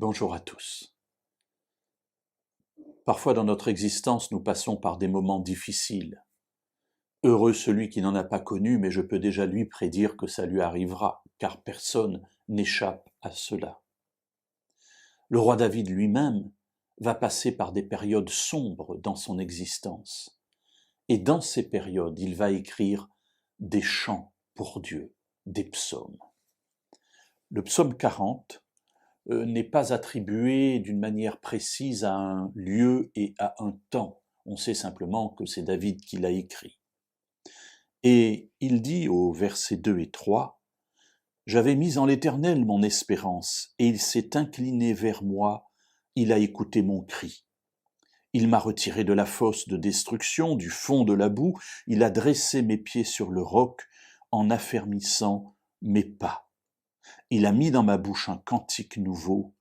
Bonjour à tous. Parfois dans notre existence, nous passons par des moments difficiles. Heureux celui qui n'en a pas connu, mais je peux déjà lui prédire que ça lui arrivera, car personne n'échappe à cela. Le roi David lui-même va passer par des périodes sombres dans son existence. Et dans ces périodes, il va écrire des chants pour Dieu, des psaumes. Le psaume 40 n'est pas attribué d'une manière précise à un lieu et à un temps. On sait simplement que c'est David qui l'a écrit. Et il dit au versets 2 et 3, « J'avais mis en l'Éternel mon espérance, et il s'est incliné vers moi, il a écouté mon cri. Il m'a retiré de la fosse de destruction, du fond de la boue, il a dressé mes pieds sur le roc, en affermissant mes pas. Il a mis dans ma bouche un cantique nouveau,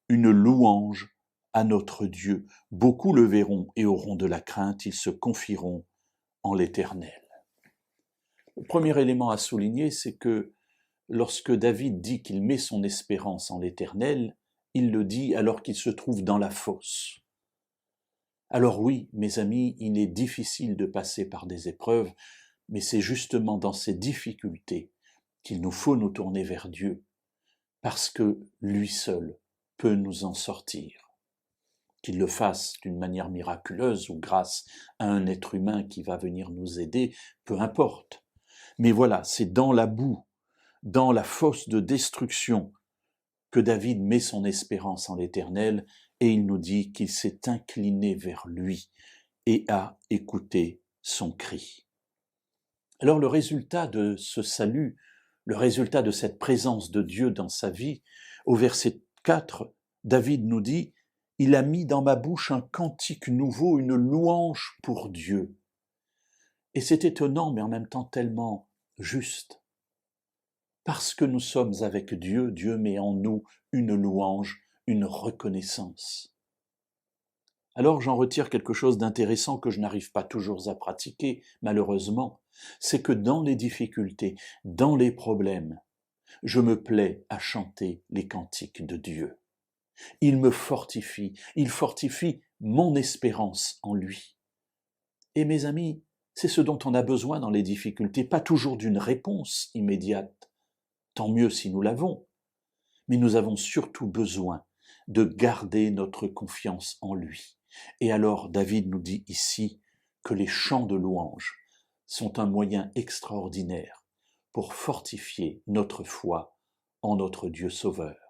une louange à notre Dieu. Beaucoup le verront et auront de la crainte, ils se confieront en l'Éternel. » Le premier élément à souligner, c'est que lorsque David dit qu'il met son espérance en l'Éternel, il le dit alors qu'il se trouve dans la fosse. Alors oui, mes amis, il est difficile de passer par des épreuves, mais c'est justement dans ces difficultés qu'il nous faut nous tourner vers Dieu, parce que lui seul peut nous en sortir. Qu'il le fasse d'une manière miraculeuse ou grâce à un être humain qui va venir nous aider, peu importe. Mais voilà, c'est dans la boue, dans la fosse de destruction, que David met son espérance en l'Éternel, et il nous dit qu'il s'est incliné vers lui et a écouté son cri. Alors le résultat de ce salut, le résultat de cette présence de Dieu dans sa vie, au verset 4, David nous dit « Il a mis dans ma bouche un cantique nouveau, une louange pour Dieu. » Et c'est étonnant, mais en même temps tellement juste. Parce que nous sommes avec Dieu, Dieu met en nous une louange, une reconnaissance. Alors j'en retire quelque chose d'intéressant que je n'arrive pas toujours à pratiquer, malheureusement, c'est que dans les difficultés, dans les problèmes, je me plais à chanter les cantiques de Dieu. Il me fortifie, il fortifie mon espérance en lui. Et mes amis, c'est ce dont on a besoin dans les difficultés, pas toujours d'une réponse immédiate, tant mieux si nous l'avons, mais nous avons surtout besoin de garder notre confiance en lui. Et alors David nous dit ici que les chants de louange sont un moyen extraordinaire pour fortifier notre foi en notre Dieu sauveur.